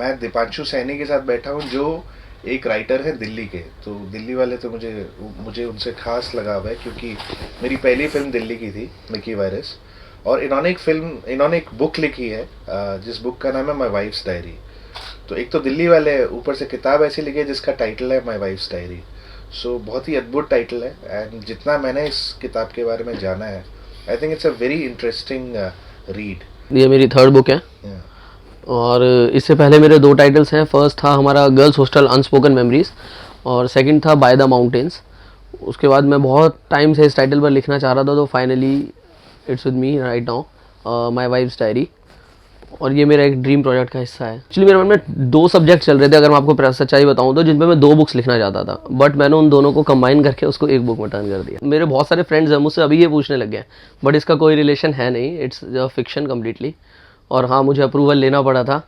मैं दीपांशु सैनी के साथ बैठा हूँ जो एक राइटर है दिल्ली के। तो दिल्ली वाले तो मुझे उनसे खास लगाव है क्योंकि मेरी पहली फिल्म दिल्ली की थी, मिकी वायरस। और इन्होंने एक बुक लिखी है जिस बुक का नाम है माई वाइफ्स डायरी। तो एक तो दिल्ली वाले, ऊपर से किताब ऐसी लिखी है जिसका टाइटल है माई वाइफ्स डायरी। सो बहुत ही अद्भुत टाइटल है एंड जितना मैंने इस किताब के बारे में जाना है, I think it's a very interesting read. ये मेरी थर्ड बुक है और इससे पहले मेरे 2 टाइटल्स हैं। फर्स्ट था हमारा गर्ल्स हॉस्टल अनस्पोकन मेमोरीज और सेकंड था बाय द माउंटेन्स। उसके बाद मैं बहुत टाइम से इस टाइटल पर लिखना चाह रहा था, तो finally it's with me right now, my wives diary. और ये मेरा एक ड्रीम प्रोजेक्ट का हिस्सा है। एक्चुअली मेरे मन में 2 सब्जेक्ट चल रहे थे, अगर मैं आपको सच्चाई बताऊं तो, जिन पे मैं 2 बुक्स लिखना चाहता था, बट मैंने उन दोनों को कंबाइन करके उसको एक बुक में टर्न कर दिया। मेरे बहुत सारे फ्रेंड्स हैं मुझसे अभी ये पूछने लग गए हैं, बट इसका कोई रिलेशन है नहीं, इट्स फिक्शन कम्प्लीटली। और हाँ, मुझे अप्रूवल लेना पड़ा था,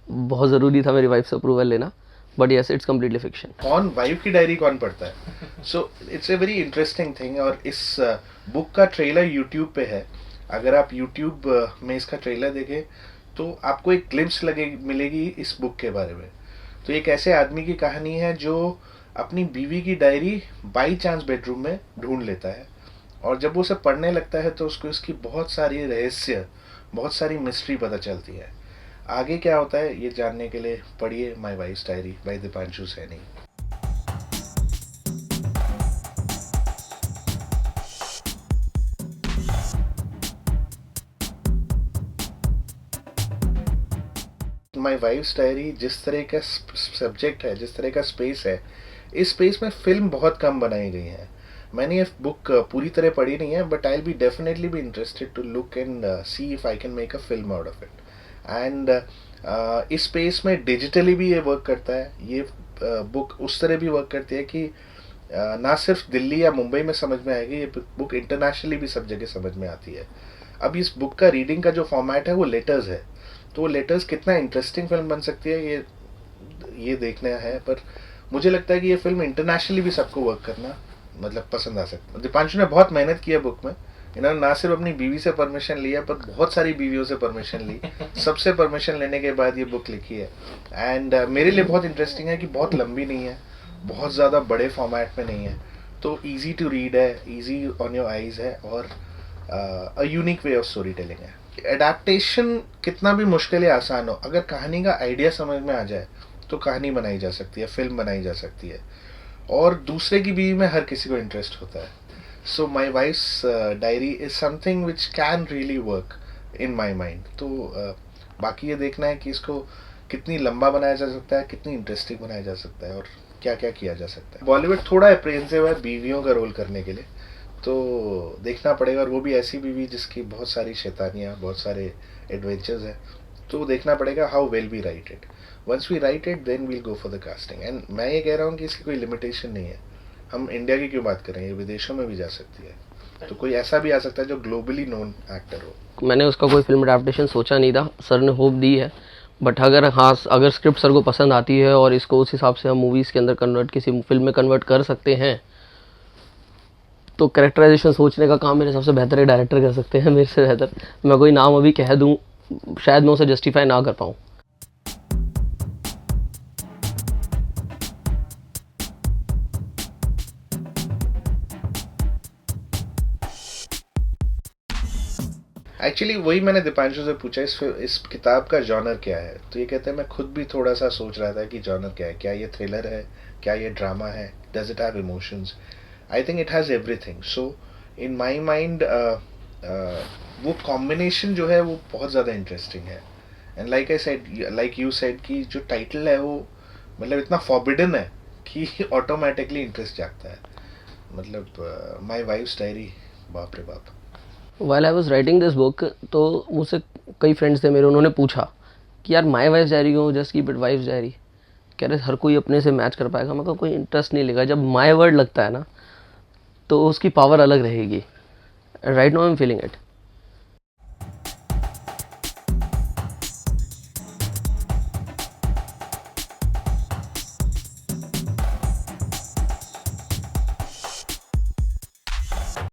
बहुत ज़रूरी था मेरी वाइफ से अप्रूवल लेना, but yes it's completely fiction. कौन वाइफ की डायरी कौन पढ़ता है? So it's a very interesting thing. और इस बुक का ट्रेलर यूट्यूब पे है। अगर आप यूट्यूब में इसका ट्रेलर देखें तो आपको एक ग्लिम्स मिलेगी इस बुक के बारे में। तो एक ऐसे आदमी की कहानी है जो अपनी बीवी की डायरी बाई चांस बेडरूम में ढूंढ लेता है, और जब वो उसे पढ़ने लगता है तो उसको इसकी बहुत सारी रहस्य, बहुत सारी मिस्ट्री पता चलती है। आगे क्या होता है ये जानने के लिए पढ़िए my wife's diary by Deepanshu Saini. My wife's diary जिस तरह का सब्जेक्ट है, जिस तरह का स्पेस है, इस स्पेस में फिल्म बहुत कम बनाई गई है। मैंने ये बुक पूरी तरह पढ़ी नहीं है, but I will be definitely be interested to look and see if I can make a film out of it. And इस स्पेस में डिजिटली भी ये वर्क करता है। ये बुक उस तरह भी वर्क करती है कि ना सिर्फ दिल्ली या मुंबई में समझ में आएगी, ये बुक इंटरनेशनली भी सब जगह समझ में आती है। अब इस बुक का रीडिंग का जो फॉर्मेट है वो लेटर्स है, तो वो लेटर्स कितना इंटरेस्टिंग फिल्म बन सकती है ये देखना है। पर मुझे लगता है कि ये फिल्म इंटरनेशनली भी सबको वर्क करना मतलब पसंद आ सकता है। दीपांशु ने बहुत मेहनत की है बुक में। इन्होंने ना सिर्फ अपनी बीवी से परमिशन लिया, पर बहुत सारी बीवियों से परमिशन ली। सबसे परमिशन लेने के बाद ये बुक लिखी है। एंड मेरे लिए बहुत इंटरेस्टिंग है कि बहुत लंबी नहीं है, बहुत ज़्यादा बड़े फॉर्मेट में नहीं है, तो ईजी टू रीड है, ईजी ऑन योर आइज है, और a unique way of story telling है। एडेप्टेशन कितना भी मुश्किल या आसान हो, अगर कहानी का आइडिया समझ में आ जाए तो कहानी बनाई जा सकती है, फिल्म बनाई जा सकती है, और दूसरे की बीवी में हर किसी को इंटरेस्ट होता है। So my wife's diary is something which can really work in my mind. तो बाकी ये देखना है कि इसको कितनी लंबा बनाया जा सकता है, कितनी इंटरेस्टिंग बनाया जा सकता है, और क्या क्या किया जा सकता है। बॉलीवुड थोड़ा अप्रेंसिव है बीवियों का रोल करने के लिए, तो देखना पड़ेगा। और वो भी ऐसी बीवी जिसकी बहुत सारी शैतानियाँ, बहुत सारे एडवेंचर्स हैं, तो देखना पड़ेगा how well we write it. Once we write it then we'll go for the casting. And मैं ये कह रहा हूँ कि इसकी कोई लिमिटेशन नहीं है। हम इंडिया की क्यों बात करें, ये विदेशों में भी जा सकती है, तो कोई ऐसा भी आ सकता है जो ग्लोबली नोन एक्टर हो। मैंने उसका कोई फिल्म अडेप्टेशन सोचा नहीं था, सर ने होप दी है, बट अगर हाँ, अगर स्क्रिप्ट सर को पसंद आती है और इसको उस हिसाब से हम मूवीज़ के अंदर किसी फिल्म में कन्वर्ट कर सकते हैं, तो कैरेक्टराइजेशन सोचने का काम मेरे सबसे बेहतर डायरेक्टर कर सकते हैं, मेरे से बेहतर। मैं कोई नाम अभी कह दूं, शायद मैं उसे जस्टिफाई ना कर पाऊँ। एक्चुअली वही मैंने दीपांशु से पूछा इस किताब का जॉनर क्या है, तो ये कहते हैं मैं खुद भी थोड़ा सा सोच रहा था कि जॉनर क्या है, क्या ये थ्रिलर है, क्या ये ड्रामा है, does it have emotions. I think it has everything. So in my mind वो कॉम्बिनेशन जो है वो बहुत ज़्यादा इंटरेस्टिंग है। And like I said, like you said, कि जो टाइटल है वो मतलब इतना फॉरबिडन है कि ऑटोमेटिकली इंटरेस्ट जागता है। मतलब माई वाइफ्स डायरी, बाप रे बाप। While I was writing this book, तो मुझसे कई फ्रेंड्स थे मेरे, उन्होंने पूछा कि यार माई वाइफ डायरी क्यों, just keep it wife diary. कह रहे हर कोई अपने से मैच कर पाएगा। मैं कोई इंटरेस्ट नहीं लेगा, जब माई वर्ड लगता है ना तो उसकी पावर अलग रहेगी। Right now I am feeling it.